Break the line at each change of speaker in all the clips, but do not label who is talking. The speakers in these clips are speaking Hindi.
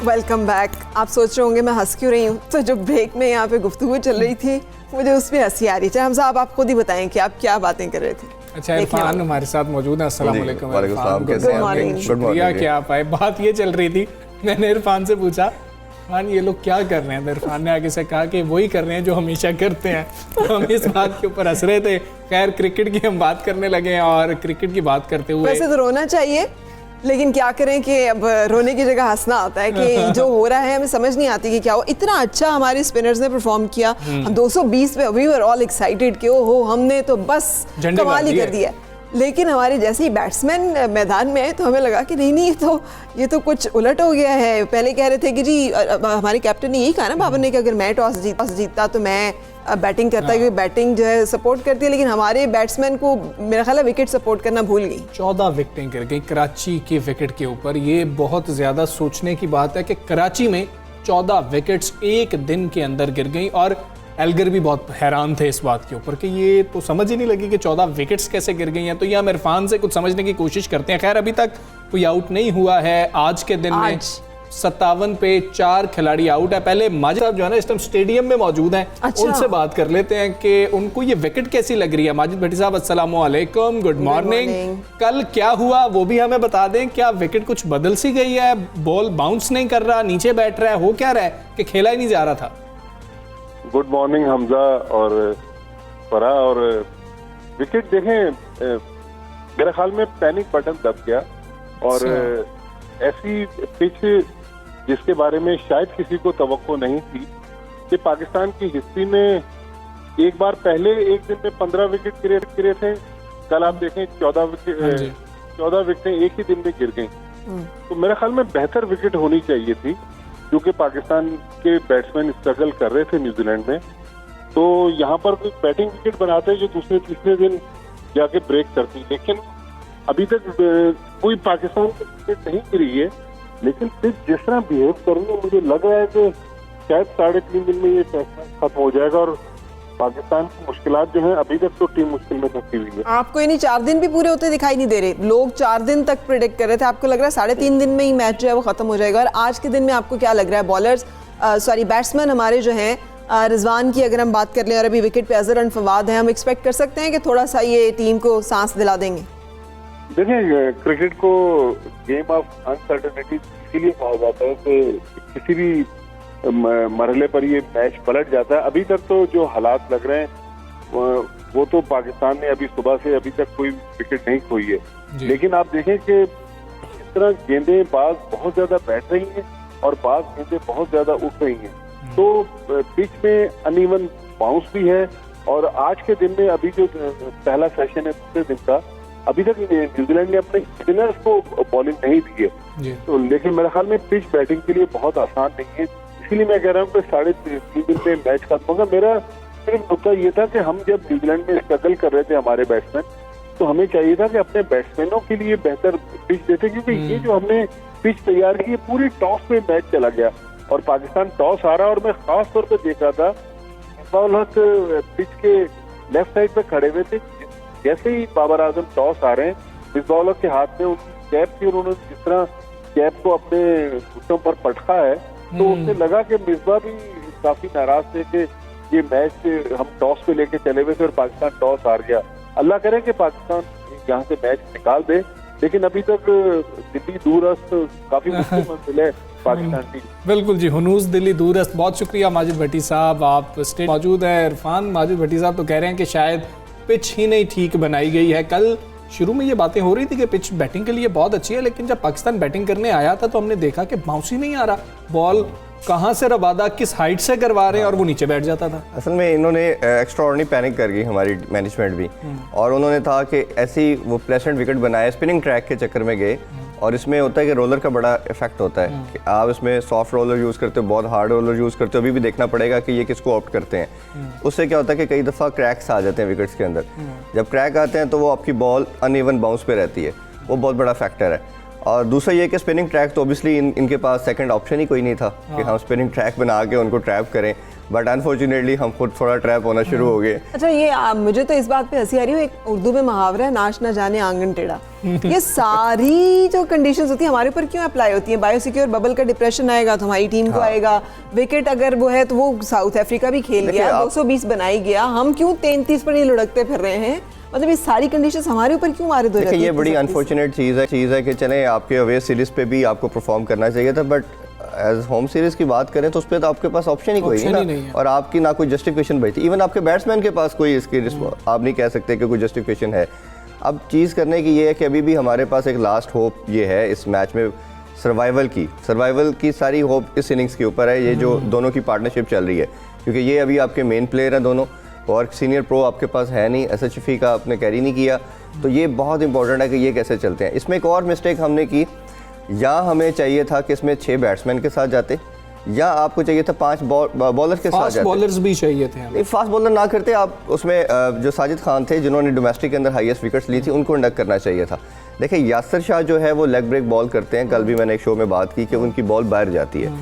Welcome back. आप सोच रहे होंगे मैं हंस क्यों रही हूँ, तो जो ब्रेक में यहाँ पे गुफ्तगू चल रही थी मुझे उस पर हंसी आ रही है। साहब आप खुद ही बताएं कि आप क्या बातें कर रहे थे।
अच्छा, इरफान हमारे साथ मौजूद है। अस्सलाम वालेकुम इरफान,
गुड मॉर्निंग।
शुक्रिया कि आप आए। बात ये चल रही थी, मैंने इरफान से पूछा इरफान ये लोग क्या कर रहे हैं, तो इरफान ने आगे से कहा कि वही कर रहे हैं जो हमेशा करते हैं। तो हम इस बात के ऊपर हंस रहे थे। खैर क्रिकेट की हम बात करने लगे हैं और क्रिकेट की बात करते हुए
वैसे तो रोना चाहिए, लेकिन क्या करें कि अब रोने की जगह हंसना आता है कि जो हो रहा है हमें समझ नहीं आती कि क्या हो। इतना अच्छा हमारे स्पिनर्स ने परफॉर्म किया, हम 220 पे वी वर ऑल एक्साइटेड कि ओहो हमने तो बस कमाल ही कर दिया। लेकिन हमारे जैसे ही बैट्समैन मैदान में आए तो हमें लगा कि नहीं ये तो कुछ उलट हो गया है। पहले कह रहे थे कि जी हमारे कैप्टन ने यही कहा ना बाबर ने कि अगर मैं टॉस जीतता तो मैं बैटिंग करता, क्योंकि बैटिंग जो है सपोर्ट करती है, लेकिन हमारे बैट्समैन को मेरा ख्याल है विकेट सपोर्ट करना भूल गई। 14
विकेटें गिर गई कराची के विकेट के ऊपर। ये बहुत ज़्यादा सोचने की बात है कि कराची में 14 विकेट्स एक दिन के अंदर गिर गई और एल्गर भी बहुत हैरान थे इस बात के ऊपर कि ये तो समझ ही नहीं लगी कि 14 विकेट्स कैसे गिर गई हैं। तो ये हम इरफान से कुछ समझने की कोशिश करते हैं। खैर अभी तक कोई आउट नहीं हुआ है। आज के दिन में 57 पे 4 खिलाड़ी आउट है। पहले माजिद साहब जो है ना इस टाइम स्टेडियम में मौजूद हैं, उनसे बात कर लेते हैं कि उनको ये विकेट कैसी लग रही है। माजिद भट्टी साहब अस्सलाम वालेकुम, गुड मॉर्निंग। कल क्या हुआ वो भी हमें बता दें। क्या विकेट कुछ बदल सी गई है, बॉल बाउंस नहीं कर रहा, नीचे बैठ रहा है, हो क्या रहा है कि खेला ही नहीं जा रहा था?
गुड मॉर्निंग हमजा और फरा। और विकेट देखें, मेरे ख्याल में पैनिक बटन दब गया और ऐसी पिच जिसके बारे में शायद किसी को तवक्को नहीं थी कि पाकिस्तान की हिस्ट्री में एक बार पहले एक दिन में 15 विकेट गिरे थे। कल आप देखें 14 विकेटें एक ही दिन में गिर गई। तो मेरे ख्याल में बेहतर विकेट होनी चाहिए थी, क्योंकि पाकिस्तान के बैट्समैन स्ट्रगल कर रहे थे न्यूजीलैंड में। तो यहाँ पर कोई बैटिंग विकेट बनाते जो दूसरे तीसरे दिन जाके ब्रेक करती, लेकिन अभी तक कोई पाकिस्तान की विकेट नहीं गिरी है। लेकिन फिर जिस तरह बिहेव कर रही है, मुझे लग रहा है कि शायद 3.5 दिन में ये फैसला खत्म हो जाएगा और पाकिस्तान की मुश्किलात जो है, अभी तक तो टीम मुश्किल में फंसी हुई है।
आपको यानी 4 दिन भी पूरे होते दिखाई नहीं दे रहे? लोग 4 दिन तक प्रेडिक्ट कर रहे थे, आपको लग रहा है 3.5 दिन में ही मैच जो है वो खत्म हो जाएगा। और आज के दिन में आपको क्या लग रहा है? बॉलर्स बैट्समैन हमारे जो हैं, रिजवान की अगर हम बात कर लें और अभी विकेट पे अजहर और फवाद हैं, हम एक्सपेक्ट कर सकते हैं कि थोड़ा सा ये टीम को सांस दिला देंगे?
देखिए, क्रिकेट को गेम ऑफ अनसर्टेनिटी इसीलिए कहा जाता है कि किसी भी मरहले पर ये मैच पलट जाता है। अभी तक तो जो हालात लग रहे हैं वो तो पाकिस्तान ने अभी सुबह से अभी तक कोई विकेट नहीं खोई है। लेकिन आप देखें कि इस तरह गेंदें बाज बहुत ज्यादा बैठ रही हैं और बाज गेंदें बहुत ज्यादा उठ रही हैं, तो पिच में अनइवन बाउंस भी है। और आज के दिन में अभी जो पहला सेशन है दूसरे दिन का, अभी तक न्यूजीलैंड ने अपने स्पिनर्स को बॉलिंग नहीं दी है। तो लेकिन मेरे ख्याल में पिच बैटिंग के लिए बहुत आसान नहीं है, इसीलिए मैं कह रहा हूँ कि 3.5 दिन में मैच खत्म होगा। मेरा सिर्फ नुकता ये था कि हम जब न्यूजीलैंड में स्ट्रगल कर रहे थे हमारे बैट्समैन, तो हमें चाहिए था कि अपने बैट्समैनों के लिए बेहतर पिच देते, क्योंकि ये जो हमने पिच तैयार की है पूरी टॉस पे मैच चला गया और पाकिस्तान टॉस हारा। और मैं खास तौर पर देख रहा था मिसबाह उल हक पिच के लेफ्ट साइड पे खड़े हुए थे। जैसे ही बाबर आजम टॉस आ रहे हैं, मिसबाह उल हक के हाथ में उनकी कैप थी, उन्होंने जिस तरह कैप को अपने घुटनों पर पटका है, तो उससे लगा कि मिसबाह भी काफी नाराज थे कि ये मैच हम टॉस पे लेके चले हुए थे और पाकिस्तान टॉस हार गया। अल्लाह करे कि पाकिस्तान यहाँ से मैच निकाल दे, लेकिन अभी तक दिल्ली दूरस्थ काफी मुश्किल मंजिल है पाकिस्तान की।
बिल्कुल जी, हुनूस दिल्ली दूरस्थ। बहुत शुक्रिया माजिद भट्टी साहब, आप स्टेट मौजूद हैं। इरफान, माजिद भट्टी साहब तो कह रहे हैं कि शायद पिच ही नहीं ठीक बनाई गई है। कल शुरू में ये बातें हो रही थी कि पिच बैटिंग के लिए बहुत अच्छी है, लेकिन जब पाकिस्तान बैटिंग करने आया था तो हमने देखा कि बाउंस ही नहीं आ रहा, बॉल कहाँ से रबादा किस हाइट से करवा रहे हैं और वो नीचे बैठ जाता था।
असल में इन्होंने एक्स्ट्राऑर्डिनरी पैनिक कर गई हमारी मैनेजमेंट भी, और उन्होंने था कि ऐसी वो प्लेसेंट विकेट बनाए, स्पिनिंग ट्रैक के चक्कर में गए। और इसमें होता है कि रोलर का बड़ा इफेक्ट होता है कि आप इसमें सॉफ्ट रोलर यूज़ करते हो, बहुत हार्ड रोलर यूज़ करते हो। अभी भी देखना पड़ेगा कि ये किसको ऑप्ट करते हैं। उससे क्या होता है कि कई दफ़ा क्रैक्स आ जाते हैं विकेट्स के अंदर। जब क्रैक आते हैं तो वो आपकी बॉल अनइवन बाउंस पे रहती है, वो बहुत बड़ा फैक्टर है। और दूसरा ये कि स्पिनिंग ट्रैक तो ऑब्वियसली इनके पास सेकंड ऑप्शन ही कोई नहीं था कि हम स्पिनिंग ट्रैक बना के उनको ट्रैप करें, बट अनफॉर्चुनेटली हम खुद थोड़ा ट्रैप होना शुरू हो गए।
अच्छा, ये मुझे तो इस बात पे हंसी आ रही है, एक उर्दू में मुहावरा है, नाच ना जाने आंगन टेढ़ा। ये सारी जो कंडीशंस होती है हमारे ऊपर क्यों अप्लाई होती है? बायोसिक्योर बबल का डिप्रेशन आएगा तो हमारी टीम को आएगा, विकेट अगर वो है तो वो साउथ अफ्रीका भी खेल गया, 220 बनाई गया, हम क्यों 33 पर ये लुढ़कते फिर रहे हैं? मतलब ये सारी कंडीशंस हमारे ऊपर क्यों वारिद हो जाती है?
ये बड़ी अनफॉर्चुनेट चीज़ है कि चले आपके अवे सीरीज पे भी आपको परफॉर्म करना चाहिए था, बट एज होम सीरीज की बात करें तो उस पर तो आपके पास ऑप्शन ही कोई नहीं है, और आपकी ना कोई जस्टिफिकेशन बची, इवन आपके बैट्समैन के पास कोई इसकी आप नहीं कह सकते कि कोई जस्टिफिकेशन है। अब चीज़ करने की ये है कि अभी भी हमारे पास एक लास्ट होप ये है इस मैच में सर्वाइवल की सारी होप इस इनिंग्स के ऊपर है, ये जो दोनों की पार्टनरशिप चल रही है, क्योंकि ये अभी आपके मेन प्लेयर हैं दोनों, और सीनियर प्रो आपके पास है नहीं, SHFE का आपने कैरी नहीं किया, तो ये बहुत इंपॉर्टेंट है कि ये कैसे चलते हैं। इसमें एक और मिस्टेक हमने की, या हमें चाहिए था कि इसमें 6 बैट्समैन के साथ जाते, या आपको चाहिए था 5 बॉलर के साथ जाते।
बॉलर्स भी चाहिए थे हमें।
फास्ट बॉलर ना करते आप, उसमें जो साजिद खान थे जिन्होंने डोमेस्टिक के अंदर हाईएस्ट विकेट्स ली थी, उनको इंडक्ट करना चाहिए था। देखिए यासिर शाह जो है वो लेग ब्रेक बॉल करते हैं, कल भी मैंने एक शो में बात की कि उनकी बॉल बाहर जाती है,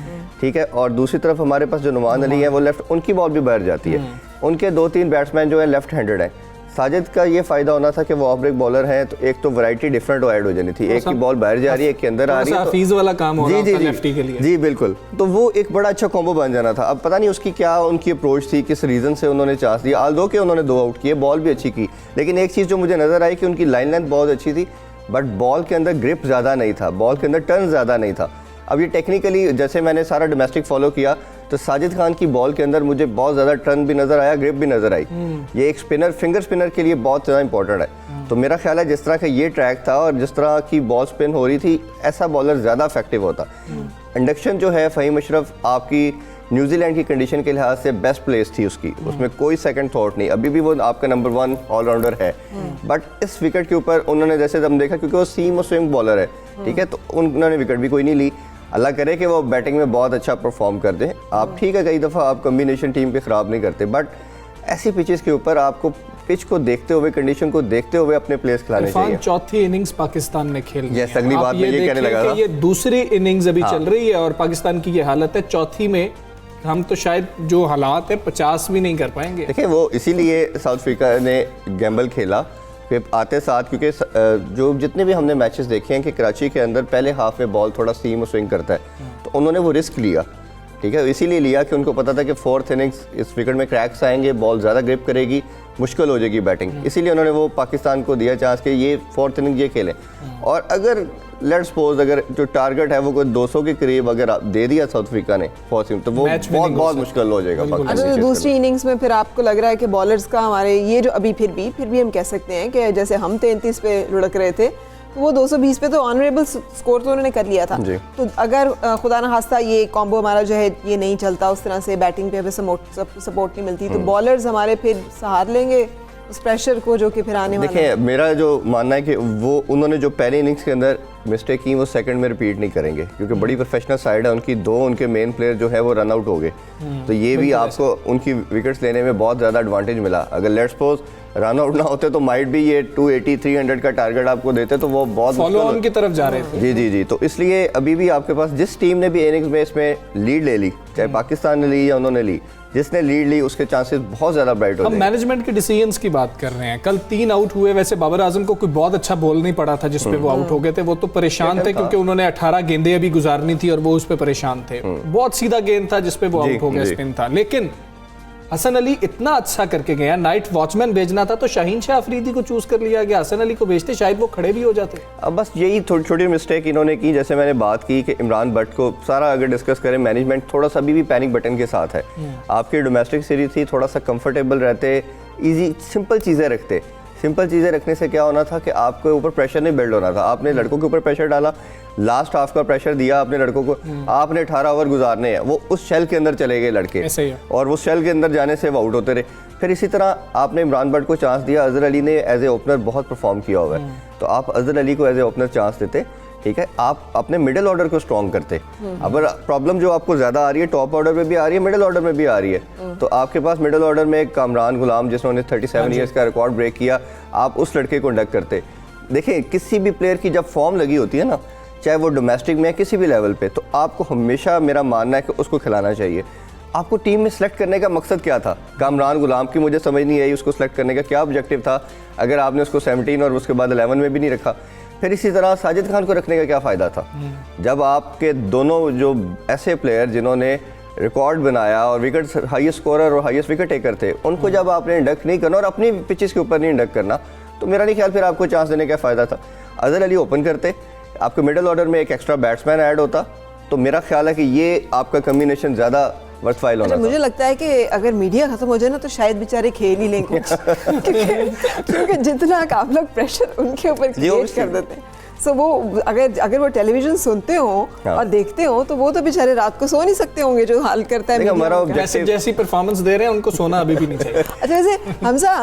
ठीक है, और दूसरी तरफ हमारे पास जो नुमान अली है वो लेफ्ट, उनकी बॉल भी बाहर जाती है। उनके 2-3 बैट्समैन जो है लेफ्ट हैंडेड हैं। साजिद का ये फायदा होना था कि वो ऑफ ब्रेक बॉलर हैं, तो एक तो वैरायटी डिफरेंट ऐड हो जानी थी, एक की बॉल बाहर जा रही है, एक के अंदर आ रही है, तो
हफीज वाला काम हो रहा था लेफ्टी के लिए।
जी बिल्कुल, तो वो एक बड़ा अच्छा कॉम्बो बन जाना था। अब पता नहीं उसकी क्या उनकी अप्रोच थी, किस रीज़न से उन्होंने चांस दिया, आल्दो के उन्होंने 2 आउट किए, बॉल भी अच्छी की, लेकिन एक चीज़ जो मुझे नज़र आई कि उनकी लाइन लेंथ बहुत अच्छी थी, बट बॉल के अंदर ग्रिप ज़्यादा नहीं था, बॉल के अंदर टर्न ज़्यादा नहीं था। अब ये टेक्निकली जैसे मैंने सारा डोमेस्टिक फॉलो किया तो साजिद खान की बॉल के अंदर मुझे बहुत ज़्यादा टर्न भी नज़र आया, ग्रिप भी नज़र आई। ये एक स्पिनर, फिंगर स्पिनर के लिए बहुत ज़्यादा इंपॉर्टेंट है। तो मेरा ख्याल है जिस तरह का ये ट्रैक था और जिस तरह की बॉल स्पिन हो रही थी, ऐसा बॉलर ज़्यादा इफेक्टिव होता। इंडक्शन जो है फ़हीम अशरफ आपकी न्यूजीलैंड की कंडीशन के लिहाज से बेस्ट प्लेस थी उसकी, उसमें कोई सेकंड थॉट नहीं, अभी भी वो आपका नंबर 1 ऑलराउंडर है। बट इस विकेट के ऊपर उन्होंने जैसे हम देखा, क्योंकि वो सीम और स्विंग बॉलर है, ठीक है, तो उन्होंने विकेट भी कोई नहीं ली। अल्लाह करे कि वो बैटिंग में बहुत अच्छा परफॉर्म कर दें। आप ठीक है, कई दफ़ा आप कम्बिनेशन टीम पे ख़राब नहीं करते, बट ऐसी पिचेस के ऊपर आपको पिच को देखते हुए, कंडीशन को देखते हुए अपने प्लेस खिलाने चाहिए।
चौथी इनिंग्स पाकिस्तान ने खेल ली है।
अगली बात मैं ये कहने लगा था,
ये दूसरी इनिंग्स अभी चल रही है और पाकिस्तान की ये हालत है, चौथी में हम तो शायद जो हालात है 50 भी नहीं कर पाएंगे।
देखिए वो इसीलिए साउथ अफ्रीका ने गैम्बल खेला फिर आते साथ, क्योंकि जो जितने भी हमने मैचेस देखे हैं कि कराची के अंदर पहले हाफ में बॉल थोड़ा सीम और स्विंग करता है, तो उन्होंने वो रिस्क लिया, ठीक है, इसीलिए लिया कि उनको पता था कि 4th इनिंग्स इस विकेट में क्रैक्स आएंगे, बॉल ज़्यादा ग्रिप करेगी, मुश्किल हो जाएगी बैटिंग, इसीलिए उन्होंने वो पाकिस्तान को दिया चांस कि ये 4th इनिंग ये खेलें। और अगर लेट्स सपोज अगर जो टारगेट है वो कोई 200 के करीब अगर आप दे दिया साउथ अफ्रीका ने 4th इनिंग, तो वो बहुत मुश्किल हो जाएगा।
अच्छा, दूसरी इनिंग्स में फिर आपको लग रहा है कि बॉलर्स का हमारे ये जो अभी फिर भी हम कह सकते हैं कि जैसे हम 33 पे लुढ़क रहे थे, तो वो 220 पे तो ऑनरेबल स्कोर तो उन्होंने कर लिया था। तो अगर खुदा न खास्ता ये कॉम्बो हमारा जो है ये नहीं चलता, उस तरह से बैटिंग पे सपोर्ट नहीं मिलती, तो बॉलर्स हमारे फिर सहार लेंगे उस प्रेशर को जो कि फिर आने वाला है।
देखिए मेरा जो मानना है कि वो उन्होंने जो पहले इनिंग्स के अंदर मिस्टेक की वो सेकंड में रिपीट नहीं करेंगे, क्योंकि बड़ी प्रोफेशनल साइड है उनकी, 2 उनके मेन प्लेयर जो है वो रन आउट हो गए, तो ये भी आपको उनकी विकेट्स लेने में बहुत ज़्यादा एडवांटेज मिला। अगर लेट्स सपोज रन आउट ना होते तो माइट भी ये 280-300 का टारगेट आपको देते, तो वो बहुत
फॉलो ऑन की तरफ जा रहे थे।
जी, तो इसलिए अभी भी आपके पास जिस टीम ने भी इनिंग्स में इसमें लीड ले ली, चाहे पाकिस्तान ने ली या उन्होंने ली, जिसने लीड ली उसके चांसेस बहुत ज्यादा ब्राइट होते हैं।
हम मैनेजमेंट के डिसीजंस की बात कर रहे हैं। कल 3 आउट हुए, वैसे बाबर आजम को कोई बहुत अच्छा बॉल नहीं पड़ा था जिसपे वो आउट हो गए थे, वो तो परेशान थे क्योंकि उन्होंने 18 गेंदें अभी गुजारनी थी और वो उस पर परेशान थे। बहुत सीधा गेंद था जिसपे वो आउट हो गया, स्पिन था। लेकिन हसन अली इतना अच्छा करके गया, नाइट वॉचमैन भेजना था तो शाहीन शाह अफरीदी को चूज कर लिया गया, हसन अली को भेजते शायद वो खड़े भी हो जाते।
अब बस यही थोड़ी छोटी मिस्टेक इन्होंने की, जैसे मैंने बात की कि इमरान भट्ट को सारा अगर डिस्कस करें, मैनेजमेंट थोड़ा सा अभी भी पैनिक बटन के साथ है। आपकी डोमेस्टिक सीरीज थी, थोड़ा सा कंफर्टेबल रहते, इजी सिंपल चीज़ें रखते। सिंपल चीज़ें रखने से क्या होना था कि आपके ऊपर प्रेशर नहीं बिल्ड होना था। आपने लड़कों के ऊपर प्रेशर डाला, लास्ट हाफ का प्रेशर दिया आपने लड़कों को, आपने 18 ओवर गुजारने हैं, वो उस शेल के अंदर चले गए लड़के और वो शेल के अंदर जाने से वो आउट होते रहे। फिर इसी तरह आपने इमरान भट्ट को चांस दिया, अजहर अली ने एज ए ओपनर बहुत परफॉर्म किया हुआ है, तो आप अजहर अली को एज ए ओपनर चांस देते, ठीक है, आप अपने मिडिल ऑर्डर को स्ट्रॉन्ग करते। अगर प्रॉब्लम जो आपको ज़्यादा आ रही है टॉप ऑर्डर में भी आ रही है, मिडिल ऑर्डर में भी आ रही है, तो आपके पास मिडिल ऑर्डर में कामरान गुलाम जिसने 37 ईयर्स का रिकॉर्ड ब्रेक किया, आप उस लड़के को इंडक्ट करते। देखिए किसी भी प्लेयर की जब फॉर्म लगी होती है ना, चाहे वो डोमेस्टिक में है किसी भी लेवल पे, तो आपको हमेशा मेरा मानना है कि उसको खिलाना चाहिए। आपको टीम में सेलेक्ट करने का मकसद क्या था? कामरान गुलाम की मुझे समझ नहीं आई, उसको सेलेक्ट करने का क्या ऑब्जेक्टिव था अगर आपने उसको 17 और उसके बाद 11 में भी नहीं रखा। फिर इसी तरह साजिद खान को रखने का क्या फ़ायदा था जब आपके दोनों जो ऐसे प्लेयर जिन्होंने रिकॉर्ड बनाया और विकेट हाईएस्ट स्कोरर और हाईएस्ट विकेट टेकर थे, उनको जब आपने इंडक्ट नहीं करना और अपनी पिचेस के ऊपर नहीं इंडक्ट करना, तो मेरा नहीं ख्याल फिर आपको चांस देने का फ़ायदा था। अजहर अली ओपन करते, आपके मिडिल ऑर्डर में एक एक्स्ट्रा बैट्समैन ऐड होता, तो मेरा ख्याल है कि ये आपका कम्बिनेशन ज़्यादा वर्थवाइल होना था।
मुझे लगता है कि अगर मीडिया खत्म हो जाए ना तो शायद बेचारे खेल ही लें कुछ क्योंकि जितना आप लोग प्रेशर उनके ऊपर क्रिएट कर देते हैं। सो वो अगर वो टेलीविजन सुनते हो और देखते हो तो वो तो बेचारे रात को सो नहीं सकते होंगे जो हाल करता है
हमारा
जैसी परफॉर्मेंस दे रहे हैं उनको सोना अभी भी नहीं चाहिए।
अच्छा, वैसे हमजा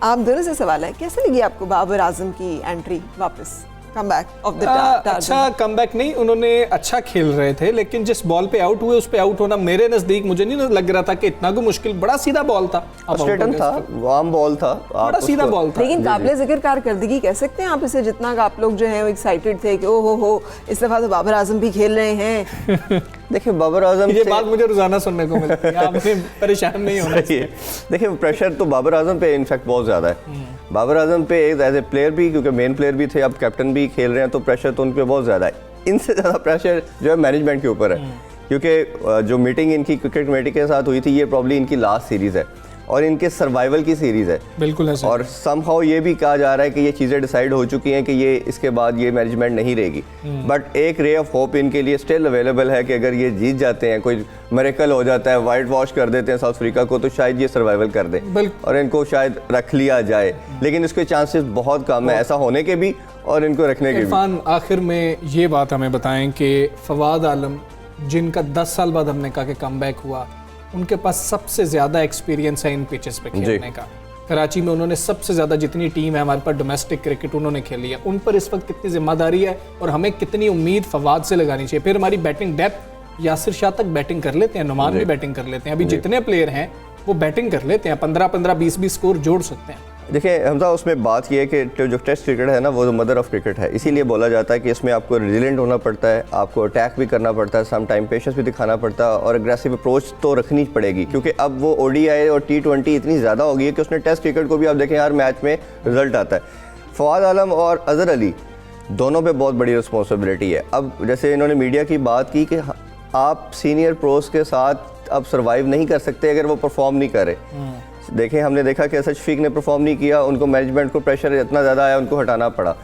आप दोनों से सवाल है, कैसे लगी आपको बाबर आजम की एंट्री वापस, कमबैक ऑफ द
अच्छा कमबैक नहीं, उन्होंने अच्छा खेल रहे थे, लेकिन जिस बॉल पे आउट हुए उस पे आउट होना मेरे नजदीक मुझे नहीं लग रहा था कि इतना को मुश्किल, बड़ा सीधा बॉल था,
स्ट्रेटन था, आम बॉल था,
बड़ा सीधा बॉल था।
लेकिन काबिले जिक्र कारकर्दगी कह सकते हैं आप इसे, जितना आप लोग जो है एक्साइटेड थे कि ओ हो इस दफा तो बाबर आजम भी खेल रहे हैं।
देखिए बाबर आजम,
ये बात मुझे रोजाना सुनने को मिलती है, आपने परेशान नहीं होना चाहिए।
देखिए प्रेशर तो बाबर आजम पे इनफैक्ट बहुत ज़्यादा है। बाबर आजम पे एज ए प्लेयर भी, क्योंकि मेन प्लेयर भी थे, अब कैप्टन भी खेल रहे हैं, तो प्रेशर तो उन पे बहुत ज़्यादा है। इनसे ज़्यादा प्रेशर जो है मैनेजमेंट के ऊपर है, क्योंकि जो मीटिंग इनकी क्रिकेट कमेटी के साथ हुई थी, ये प्रॉब्ली इनकी लास्ट सीरीज़ है और इनके सर्वाइवल की सीरीज़ है।
बिल्कुल है।
और समहाउ ये भी कहा जा रहा है कि ये चीज़ें डिसाइड हो चुकी हैं कि ये इसके बाद ये मैनेजमेंट नहीं रहेगी, बट एक रे ऑफ होप इनके लिए स्टिल अवेलेबल है कि अगर ये जीत जाते हैं, कोई मिरेकल हो जाता है, वाइट वॉश कर देते हैं साउथ अफ्रीका को, तो शायद ये सर्वाइवल कर दें और इनको शायद रख लिया जाए, लेकिन इसके चांसेस बहुत कम है ऐसा होने के भी और इनको रखने के भी।
इरफान, आखिर में ये बात हमें बताएं कि फवाद आलम, जिनका 10 साल बाद हमने कहा कि कमबैक हुआ, उनके पास सबसे ज़्यादा एक्सपीरियंस है इन पिचेस पे खेलने का। कराची में उन्होंने सबसे ज़्यादा, जितनी टीम है हमारे पास डोमेस्टिक क्रिकेट उन्होंने खेली है, उन पर इस वक्त कितनी जिम्मेदारी है और हमें कितनी उम्मीद फवाद से लगानी चाहिए। फिर हमारी बैटिंग डेप्थ, यासिर शाह तक बैटिंग कर लेते हैं, नुमान भी बैटिंग कर लेते हैं, अभी जितने प्लेयर हैं वो बैटिंग कर लेते हैं, 15-15, 20-20 स्कोर जोड़ सकते हैं।
देखिए हमजा, उसमें बात यह है कि जो टेस्ट क्रिकेट है ना, वो मदर ऑफ क्रिकेट है, इसीलिए बोला जाता है कि इसमें आपको रेजिलेंट होना पड़ता है, आपको अटैक भी करना पड़ता है, सम टाइम पेशेंस भी दिखाना पड़ता है और एग्रेसिव अप्रोच तो रखनी पड़ेगी, क्योंकि अब वो ODI और T20 इतनी ज़्यादा हो गई है कि उसमें टेस्ट क्रिकेट को भी आप देखें हर मैच में रिजल्ट आता है। फवाद आलम और अजहर अली दोनों पे बहुत बड़ी रिस्पॉन्सिबिलिटी है। अब जैसे इन्होंने मीडिया की बात की कि आप सीनियर प्रोस के साथ अब सर्वाइव नहीं कर सकते अगर वो परफॉर्म नहीं करे। देखें, हमने देखा कि शफीक ने परफॉर्म नहीं किया, उनको मैनेजमेंट को प्रेशर इतना ज़्यादा आया, उनको हटाना पड़ा।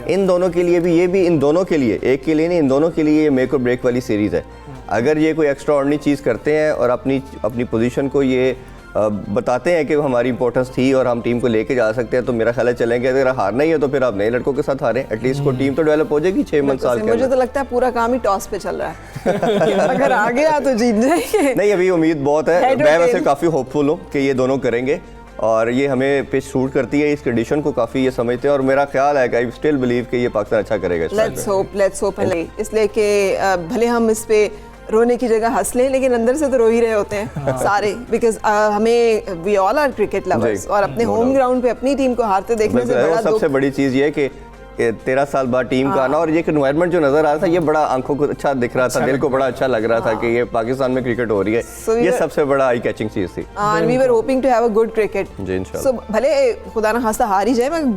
इन दोनों के लिए भी, ये भी इन दोनों के लिए, एक के लिए नहीं, इन दोनों के लिए ये मेक और ब्रेक वाली सीरीज़ है। अगर ये कोई एक्स्ट्रा ऑर्डिनरी चीज़ करते हैं और अपनी पोजीशन को ये बताते हैं कि हमारी इंपॉर्टेंस थी और हम टीम को लेके जा सकते हैं, तो मेरा ख्याल है चलेंगे। अगर हारना ही है तो फिर आप नए लड़कों के साथ हारें, एटलीस्ट को टीम तो डेवलप हो जाएगी 6 मंथ साल के।
मुझे तो लगता है पूरा काम ही टॉस पे चल रहा है अगर आ गया तो जीत जाएंगे।
नहीं, अभी उम्मीद बहुत है। मैं वैसे काफ़ी होपफुल हूँ कि ये दोनों करेंगे और ये हमें पिच सूट करती है, इस कंडीशन को काफ़ी ये समझते हैं और मेरा ख्याल है कि आई स्टिल बिलीव कि ये पाकिस्तान अच्छा करेगा।
लेट्स होप इसलिए कि भले हम इस पे रोने की जगह हंस लें, लेकिन अंदर से तो रो ही रहे होते हैं सारे, बिकॉज हमें we all are cricket lovers और अपने होम ग्राउंड पे अपनी टीम को हारते देखने से बड़ा
सबसे बड़ी चीज़ ये है कि 13 साल बाद टीम का आना और ये एनवायरनमेंट जो नजर आ रहा था, ये बड़ा आंखों को अच्छा दिख रहा था, दिल को बड़ा अच्छा लग रहा था कि ये पाकिस्तान में क्रिकेट हो रही है। ये सबसे बड़ा आई कैचिंग चीज थी।
And we were hoping to have a good cricket.
जी इंशाल्लाह।
सो भले खुदा ना खास्ता हार ही जाए, मगर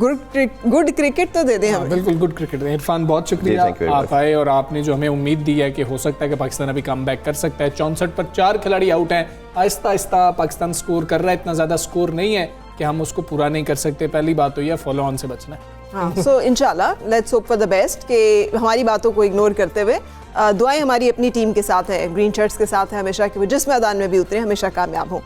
गुड क्रिकेट तो दे दें हमें।
बिल्कुल गुड क्रिकेट। इरफान, बहुत शुक्रिया आप आए और आपने जो हमें उम्मीद दी है कि हो सकता है कि पाकिस्तान अभी कम बैक कर सकता है। 64 पर 4 खिलाड़ी आउट हैं, आहिस्ता आहिस्ता पाकिस्तान स्कोर कर रहा है, इतना ज़्यादा स्कोर नहीं है कि हम उसको पूरा नहीं कर सकते। पहली बात तो यह फॉलो ऑन से बचना है।
हाँ, सो इंशाल्लाह let's hope for the best कि हमारी बातों को इग्नोर करते हुए दुआएं हमारी अपनी टीम के साथ है, ग्रीन शर्ट्स के साथ है हमेशा, कि वो जिस मैदान में भी उतरे हमेशा कामयाब हों।